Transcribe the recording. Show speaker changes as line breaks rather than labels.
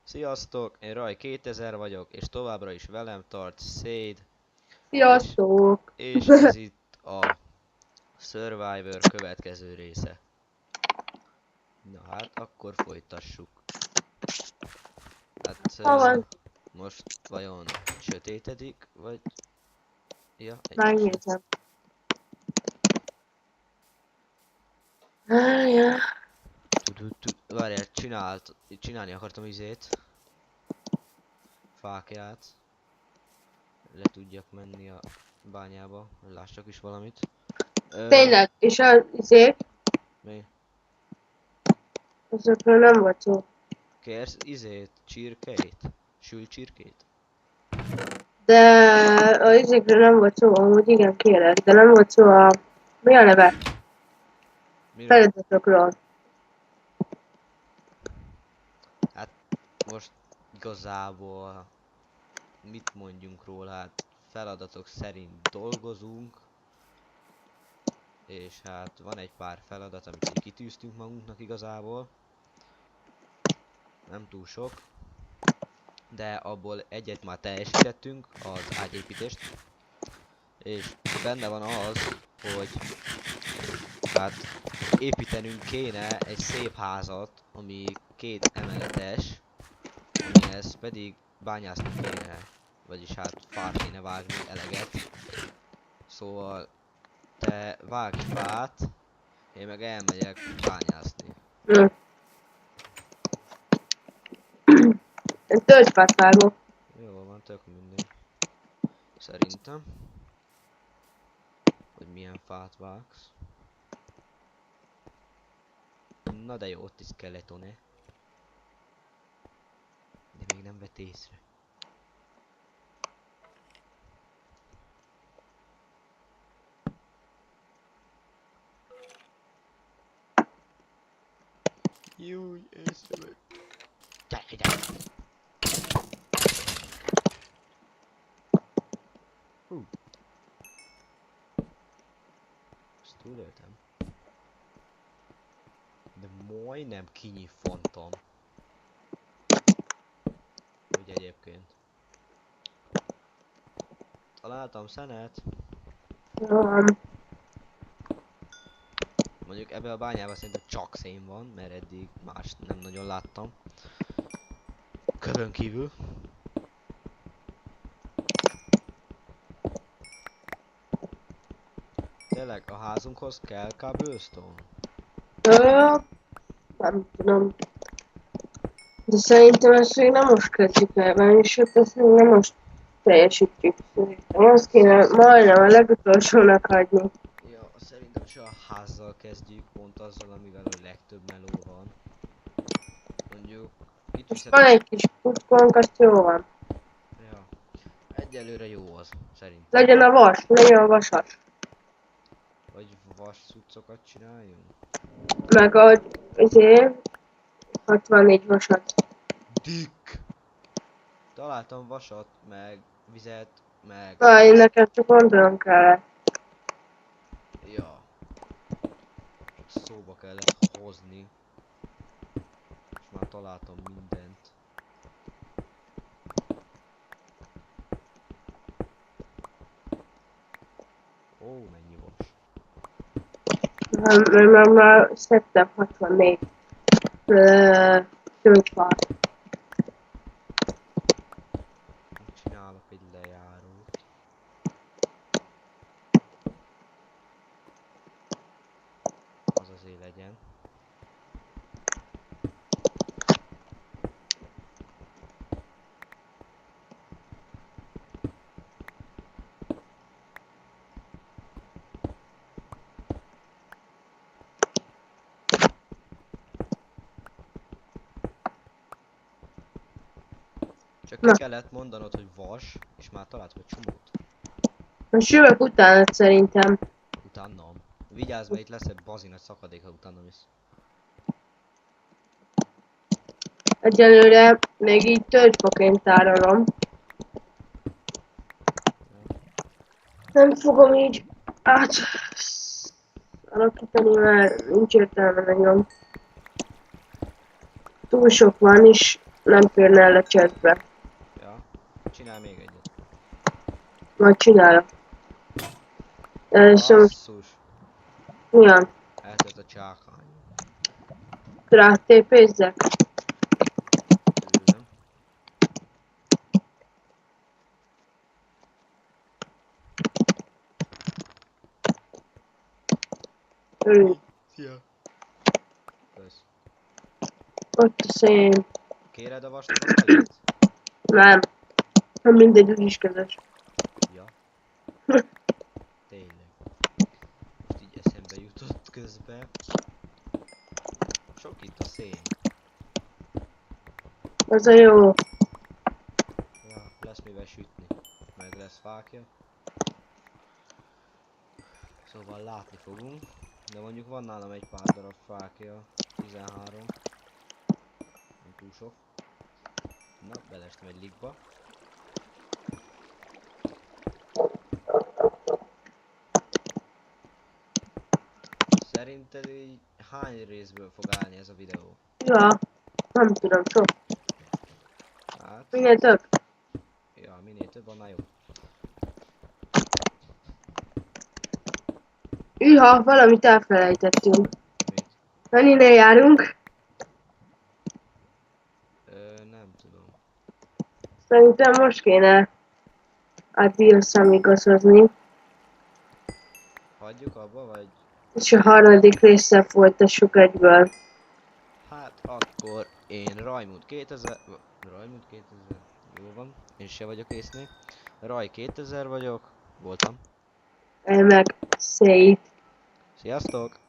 Sziasztok, én Raj 2000 vagyok, és továbbra is velem tart Széd, és,
Sziasztok!
és ez itt a Survivor következő része. Na hát, akkor folytassuk. Hát,
Van,
most vajon sötétedik, vagy... Ja, egy
megnézem. Ja.
Várjál, csinálni akartam izét. Fákját. Le tudjak menni a bányába, hogy lássak is valamit.
Tényleg, és az izék,
Mi?
azokról nem volt szó.
Kérsz csirkét? Sült csirkét?
De a izékről nem volt szó, amúgy igen kérek, de nem volt szó mi a neve?
Miről?
Feladatokról.
Hát most igazából mit mondjunk róla, hát feladatok szerint dolgozunk, és hát van egy pár feladat, amit így kitűztünk magunknak igazából. Nem túl sok, de abból egyet már teljesítettünk, az ágyépítést. És benne van az, hogy hát építenünk kéne egy szép házat, ami 2 emeletes, amihez pedig bányászni kéne, vagyis hát fát kéne vágni eleget. Szóval te vágj fát, én meg elmegyek bányászni.
Én tölgyfát vágok.
Jó van, tök mindegy. Szerintem. Hogy milyen fát vágsz. Na de jó, ott is skeletone. De még nem vett észre. Júj, észrevett. Gyere, gyere! Ezt túléltem. De majdnem kinyifontam. Úgy egyébként. Találtam szenet. Mondjuk ebbe a bányába szerintem csak szén van, mert eddig más nem nagyon láttam. Kövön kívül. Tényleg a házunkhoz kell cobblestone?
Nem tudom. De szerintem ezt még nem most kezdjük el, vagyis ezt még nem most teljesítjük. Szerintem azt kéne majdnem a legutolsónak hagyni.
Ja, szerintem se a házzal kezdjük, pont azzal, amivel a legtöbb meló van. Mondjuk, itt
Most
viszed...
van egy kis puskónk, azt jó van.
Ja, egyelőre jó az, szerintem.
Legyen a vasas.
Vagy vas cuccokat csináljunk?
Meg azért 64 vasat.
Dick! Találtam vasat, meg vizet, meg...
Én nekem csak gondolom kellett.
Ja. Szóba kellett hozni. És már találtam mindent. Ó, mennyi vas.
Mert már szedtem 64 tölgyfát.
Csinálok egy lejárót. Az azért legyen. Csak ki kellett mondanod, hogy vas, és már találtam egy csomót.
Most jövök utána szerintem.
Utánam. Vigyázz, mert itt lesz egy bazi nagy szakadék, ha utánam is.
Egyelőre még így tölgyfaként tárolom. Nem fogom így alakítani, mert nincs értelme nagyon. Túl sok van is, nem férne el a chatbe.
Ja. Csinálj még egyet.
Majd csinálok. És most
Basszus.
milyen?
Eltört a csákány.
Rátépézzek?
Tőlem. Szia. Kösz.
Ott a szén.
Kéred a vastag a felét?
Nem. Nem mindegy, úgyis közös.
Ja. Tényleg. Most így eszembe jutott közben. Sok itt a szén.
Az a jó.
Ja, lesz mivel sütni. Meg lesz fákja. Szóval látni fogunk. De mondjuk van nálam egy pár darab fákja. 13. Nem túl sok. Na, belestem egy ligba. Szerinted így hány részből fog állni ez a videó?
Ja. Nem tudom, sok.
Hát,
Minél több.
ja, minél több, annál jobb.
Iha, valamit elfelejtettünk.
Mit?
Mennyinél járunk?
Nem tudom.
Szerintem most kéne átbírszamigazozni.
Hagyjuk abba, vagy?
És a harmadik résszel folytassuk egyből.
Hát akkor én Rajmund 2000... Rajmund 2000... Jó van, én se vagyok észnél. Raj 2000 vagyok. Voltam.
Én meg szét.
Sziasztok!